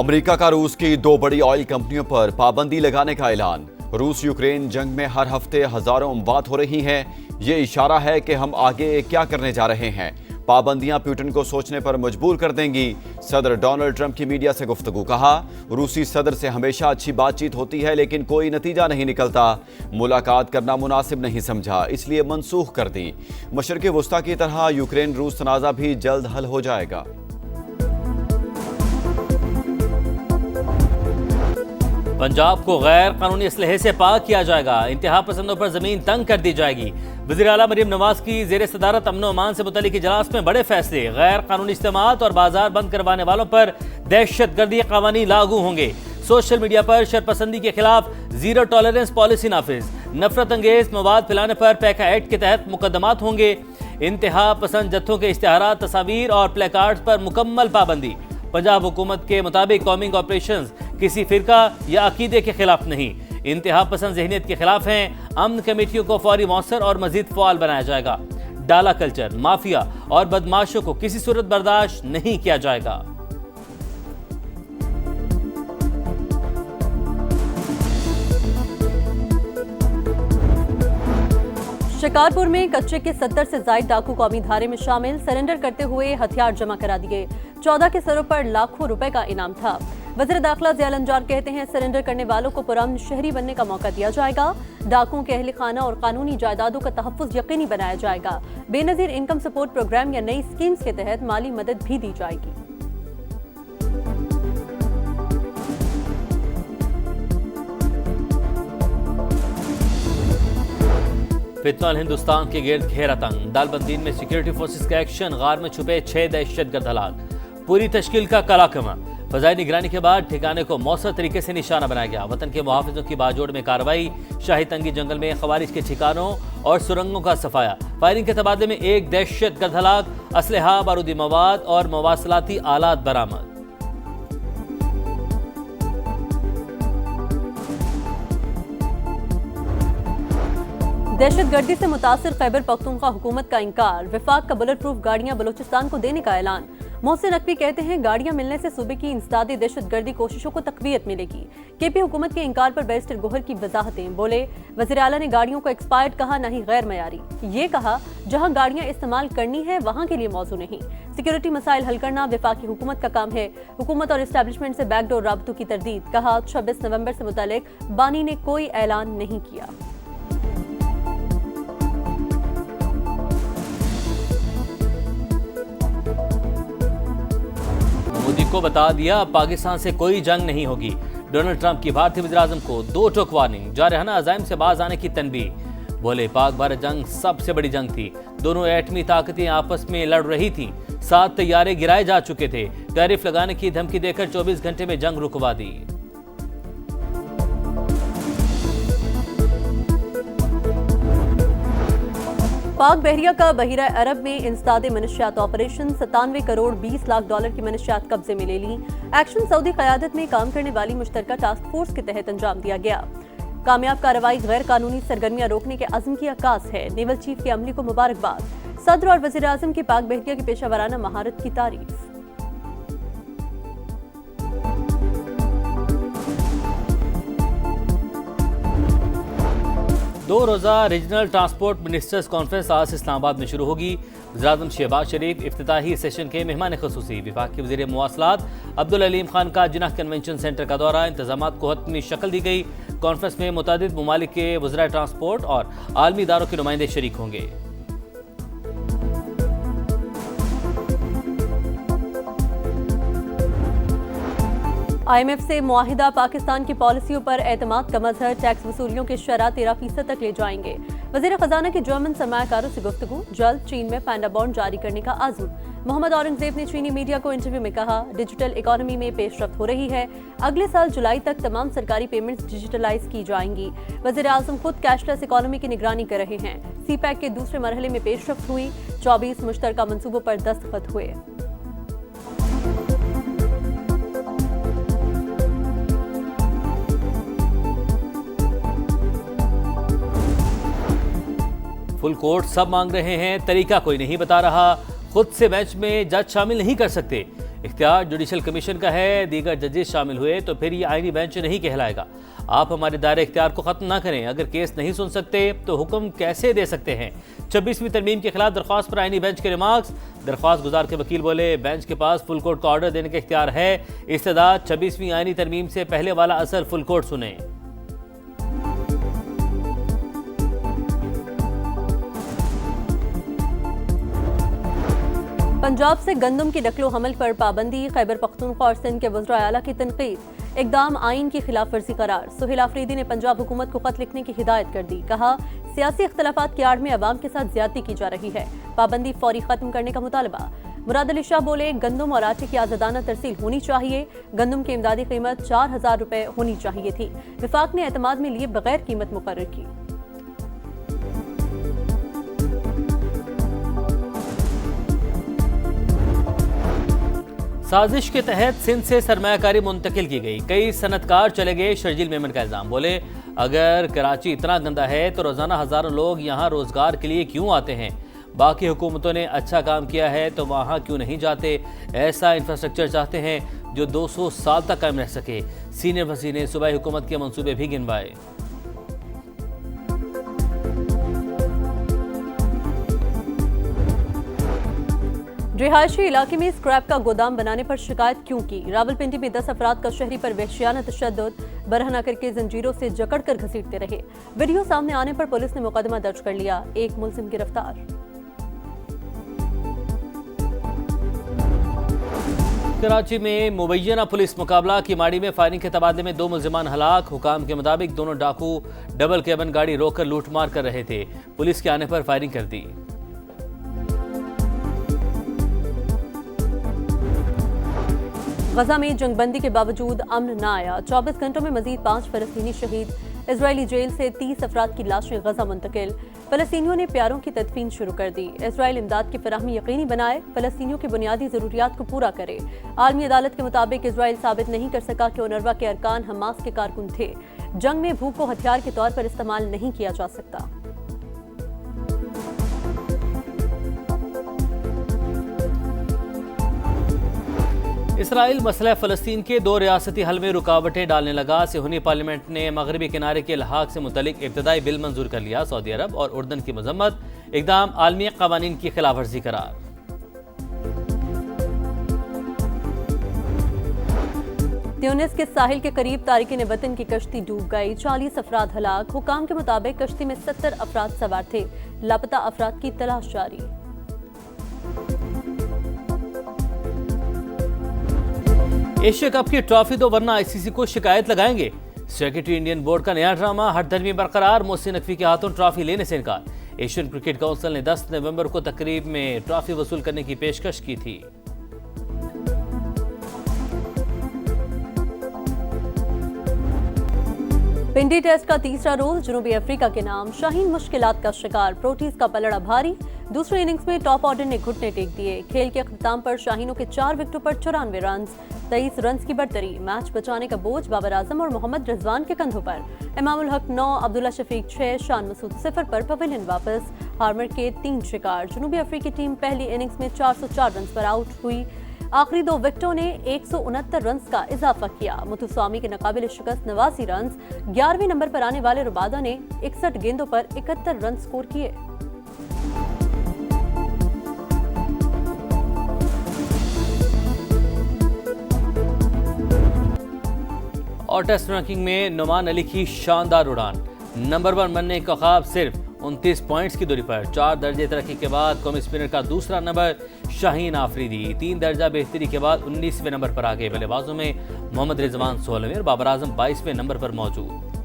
America का रूस की 2 बड़ी ऑयल कंपनियों पर पाबंदी लगाने का ऐलान। रूस यूक्रेन जंग में हर हफ्ते हजारों अमवात हो रही हैं। ये इशारा है कि हम आगे क्या करने जा रहे हैं। पाबंदियां पुतिन को सोचने पर मजबूर कर देंगी। सदर डोनाल्ड ट्रंप की मीडिया से गुफ्तगू। कहा, रूसी सदर से हमेशा अच्छी बातचीत होती है लेकिन कोई नतीजा नहीं निकलता। मुलाकात करना मुनासिब नहीं समझा, इसलिए मनसूख कर दी। मशरिक़ वस्ता की तरह यूक्रेन रूस तनाज़ा भी जल्द हल हो जाएगा। पंजाब को गैर कानूनी असलहे से पाक किया जाएगा। इंतहा पसंदों पर जमीन तंग कर दी जाएगी। वज़ीर आला मरीम नवाज की जेर सदारत अमन अमान से मुतल्लिक इजलास में बड़े फैसले। गैर कानूनी इस्तेमाल और बाजार बंद करवाने वालों पर दहशत गर्दी कानून लागू होंगे। सोशल मीडिया पर शरपसंदी के खिलाफ जीरो टॉलरेंस पॉलिसी नाफिज। नफरत अंगेज मवाद फैलाने पर पैका एक्ट के तहत मुकदमात होंगे। इंतहा पसंद जत्थों के इश्तिहारात, तस्वीर और प्लेकार्ड्स पर मुकम्मल पाबंदी। पंजाब हुकूमत के मुताबिक कॉमिंग ऑपरेशंस किसी फिरका या अकीदे के खिलाफ नहीं, इंतहा पसंद ज़हनियत के खिलाफ हैं। अमन कमेटियों को फौरी मौसर और मजीद फ़आल बनाया जाएगा। डाला कल्चर, माफिया और बदमाशों को किसी सूरत बर्दाश्त नहीं किया जाएगा। शिकारपुर में कच्चे के 70 से ज्यादा डाकू कौमी धारे में शामिल। सरेंडर करते हुए हथियार जमा करा दिए। 14 के सरों पर लाखों रुपए का इनाम था। वज़ीर दाखिला ज़िया अंजार कहते हैं, सरेंडर करने वालों को पुरअमन शहरी बनने का मौका दिया जाएगा। डाकुओं के अहल खाना और कानूनी जायदादों का तहफ़्फ़ुज़ यकीनी बनाया जाएगा। बेनज़ीर इनकम सपोर्ट प्रोग्राम या नई स्कीम्स के तहत माली मदद भी दी जाएगी। फितनल हिंदुस्तान के गिर्द घेरा तंग। दालबंदीन में सिक्योरिटी फोर्सेस का एक्शन। गार में छुपे 6 दहशतगर्द हलाक। पूरी तश्कील का कलाकमा। फजाई निगरानी के बाद ठिकाने को मौसर तरीके से निशाना बनाया गया। वतन के मुहाफिजों की बाजोड़ में कार्रवाई। शाही तंगी जंगल में खवारिज के ठिकानों और सुरंगों का सफाया। फायरिंग के तबादले में 1 दहशतगर्द हलाक। असलहा, बारूदी मवाद और मवासलाती आलात बरामद। दहशतगर्दी से मुतासिर खैबर पख्तूनख्वा हुकूमत का इंकार। विफाक का बुलेट प्रूफ गाड़ियां बलूचिस्तान को देने का ऐलान। मोहसिन नकवी कहते हैं, गाड़ियां मिलने से सूबे की इंसदादी दहशतगर्दी कोशिशों को तकवीयत मिलेगी। केपी हुकूमत के इंकार पर बैरिस्टर गोहर की वजाहतें। बोले, वज़ीर आला ने गाड़ियों को एक्सपायर्ड कहा, नहीं गैर मयारी। ये कहा, जहां गाड़ियां इस्तेमाल करनी है वहां के लिए मौजू नहीं। सिक्योरिटी मसाइल हल करना विफाकी हुकूमत का काम है। हुकूमत और एस्टैब्लिशमेंट से बैकडोर राबतों की तरदीद। कहा, 26 नवंबर से मुतालिक बानी ने कोई ऐलान नहीं किया। मोदी को बता दिया, पाकिस्तान से कोई जंग नहीं होगी। डोनाल्ड ट्रंप की भारतीय वज़ीर-ए-आज़म को 2 टोक वार्निंग। जारहाना अज़ाइम से बाज आने की तनबीह। बोले, पाक भारत जंग सबसे बड़ी जंग थी। दोनों एटमी ताकतें आपस में लड़ रही थीं। 7 तैयारे गिराए जा चुके थे। टैरिफ लगाने की धमकी देकर 24 घंटे में जंग रुकवा दी। पाक बहरिया का बहिरा अरब में इंसदादे मनशियात ऑपरेशन। 97 करोड़ 20 लाख डॉलर की मनशियात कब्जे में ले ली। एक्शन सऊदी क़यादत में काम करने वाली मुश्तरका टास्क फोर्स के तहत अंजाम दिया गया। कामयाब कार्रवाई गैर कानूनी सरगर्मियां रोकने के अज़्म की अक्कास है। नेवल चीफ के अमली को मुबारकबाद। सदर और वज़ीर आज़म की पाक बहरिया की पेशावराना महारत की तारीफ। 2 रोज़ा रीजनल ट्रांसपोर्ट मिनिस्टर्स कॉन्फ्रेंस आज से इस्लामाबाद में शुरू होगी। वज़ीर-ए-आज़म शहबाज शरीफ इफ्तिताही सेशन के मेहमान ख़ुसूसी। विभाग के वज़ीर मवासलात अब्दुल अलीम खान का जिन्ना कन्वेंशन सेंटर का दौरा। इंतजामात को हतमी शक्ल दी गई। कॉन्फ्रेंस में मुतादिद ममालिक के वज़राए ट्रांसपोर्ट और आलमी इदारों के नुमाइंदे शरीक होंगे। IMF से मुआहिदा पाकिस्तान की पॉलिसियों पर एतमाद का मजहर। टैक्स वसूलियों की शरह 13% तक ले जाएंगे। वज़ीर खजाना की जर्मन सरमायाकारों से गुफ्तगू। जल्द चीन में पैंडा बॉन्ड जारी करने का आज़म। मोहम्मद औरंगजेब ने चीनी मीडिया को इंटरव्यू में कहा, डिजिटल इकोनॉमी में पेशरफ्त हो रही है। अगले साल जुलाई तक तमाम सरकारी पेमेंट्स डिजिटलाइज की जाएंगी। वज़ीर आज़म खुद कैशलेस इकोनॉमी की निगरानी कर रहे हैं। CPEC के दूसरे मरहले में पेशरफ्त हुई। 24 मुश्तरका मंसूबों पर दस्तखत हुए। फुल कोर्ट सब मांग रहे हैं, तरीका कोई नहीं बता रहा। खुद से मैच में जज शामिल नहीं कर सकते। इख्तियार जुडिशल कमीशन का है, दीगर जजेस शामिल हुए तो फिर ये आईनी बेंच नहीं कहलाएगा। आप हमारे दायरे इख्तियार को खत्म ना करें। अगर केस नहीं सुन सकते तो हुक्म कैसे दे सकते हैं? 26वीं तरमीम के खिलाफ दरख्वास्त पर आईनी बेंच के रिमार्क्स। दरख्वास्त गुजार के वकील बोले, बेंच के पास फुल कोर्ट का ऑर्डर देने का इख्तियार है। इस्तदाद 26वीं आईनी तरमीम से पहले वाला असल फुल कोर्ट सुने। पंजाब से गंदम की नकलो हमल पर पाबंदी, खैबर पख्तूनख्वा और सिंध के वज़रा आला की तनकीद। इक़दाम आइन की खिलाफ वर्जी करार। सुहेल आफरीदी ने पंजाब हुकूमत को खत लिखने की हिदायत कर दी। कहा, सियासी इख्तलाफात की आड़ में अवाम के साथ ज्यादती की जा रही है। पाबंदी फौरी खत्म करने का मुतालबा। मुराद अली शाह बोले, गंदम और आटे की आज़ादाना तरसील होनी चाहिए। गंदम की इमदादी कीमत 4000 रुपए होनी चाहिए थी। विफाक ने एतमाद में लिए बगैर कीमत मुकर्रर की। साजिश के तहत सिंध से सरमायाकारी मुंतकिल की गई। कई सनतकार चले गए, शर्जील मेमन का इल्जाम। बोले, अगर कराची इतना गंदा है तो रोजाना हजारों लोग यहाँ रोजगार के लिए क्यों आते हैं? बाकी हुकूमतों ने अच्छा काम किया है तो वहाँ क्यों नहीं जाते? ऐसा इंफ्रास्ट्रक्चर चाहते हैं जो 200 साल तक कायम रह सके। सीनियर वज़ीर ने सूबाई हुकूमत के मंसूबे भी गिनवाए। रिहायशी इलाके में स्क्रैप का गोदाम बनाने पर शिकायत क्यों की? रावलपिंडी में 10 अफराद का शहरी पर वहशियाना तशद्दुद, बरहना करके जंजीरों से जकड़कर घसीटते रहे। वीडियो सामने आने पर पुलिस ने मुकदमा दर्ज कर लिया। एक मुलजिम गिरफ्तार। कराची में मुबैना पुलिस मुकाबला की माड़ी में फायरिंग के तबादले में 2 मुलजिमान हलाक। हुकाम के मुताबिक दोनों डाकू डबल केबन गाड़ी रोककर लूटमार कर रहे थे। पुलिस के आने पर फायरिंग कर दी। गजा में जंगबंदी के बावजूद अमन न आया। 24 घंटों में मजीद 5 फलस्तीनी शहीद। इजरायली जेल से 30 अफराद की लाशें गजा मुंतकिल। फलस्तीनियों ने प्यारों की तदफीन शुरू कर दी। इजरायल इमदाद की फराहमी यकीनी बनाए, फलस्तीनियों की बुनियादी जरूरियात को पूरा करे। आलमी अदालत के मुताबिक इजरायल साबित नहीं कर सका कि उनरवा के अरकान हमास के कारकुन थे। जंग में भूख को हथियार के तौर पर इस्तेमाल नहीं किया जा सकता। इसराइल मसला फ़लस्तीन के 2 रियासती हल में रुकावटें डालने लगा। सिहोनी पार्लियामेंट ने मगरबी किनारे के लहाक से मुतलिक इब्तदाई बिल मंजूर कर लिया। सऊदी अरब और उर्दन की मजम्मत। इक़दाम आलमी क़वानीन की खिलाफ वर्जी करार। ट्यूनिस के साहिल के करीब तारिकीन वतन की कश्ती डूब गई। 40 अफराद हलाक। हुकाम के मुताबिक कश्ती में 70 अफराद सवार थे। लापता अफराद की तलाश जारी। एशिया कप की ट्रॉफी दो वरना आईसीसी को शिकायत लगाएंगे। सेक्रेटरी इंडियन बोर्ड का नया ड्रामा, हरदर्मी बरकरार। मोहसिन नकवी के हाथों ट्रॉफी लेने से इनकार। एशियन क्रिकेट काउंसिल ने 10 नवंबर को तकरीब में ट्रॉफी वसूल करने की पेशकश की थी। पिंडी टेस्ट का तीसरा रोल जनूबी अफ्रीका के नाम। शाहीन मुश्किलात का शिकार, प्रोटीज का पलड़ा भारी। दूसरे इनिंग्स में टॉप ऑर्डर ने घुटने टेक दिए। खेल के अख्ताम पर शाहीनों के 4 विकेटों पर 94 रन, 23 रन की बढ़तरी। मैच बचाने का बोझ बाबर आजम और मोहम्मद रिजवान के कंधों पर। इमामुल हक 9, अब्दुल्ला शफीक 6, शान मसूद 0 पर पवेलियन वापस। हार्मर के 3 शिकार। जनूबी अफ्रीकी टीम पहली इनिंग्स में 404 रन पर आउट हुई। आखिरी 2 विकेटों ने 169 रन का इजाफा किया। मुथुस्वामी के नाकाबिल शिकस्त 89 रन। 11वें नंबर पर आने वाले रुबादा ने 61 गेंदों पर 71 रन स्कोर किए। और टेस्ट रैंकिंग में नुमान अली की शानदार उड़ान। नंबर 1 बनने का ख्वाब सिर्फ 29 पॉइंट्स की दूरी पर। 4 दर्जे तरक्की के बाद कौमी स्पिनर का दूसरा नंबर शाहीन आफरीदी। 3 दर्जा बेहतरी के बाद 19वें नंबर पर आ गए। बल्लेबाजों में मोहम्मद रिजवान 16वें और बाबर आजम 22वें नंबर पर मौजूद।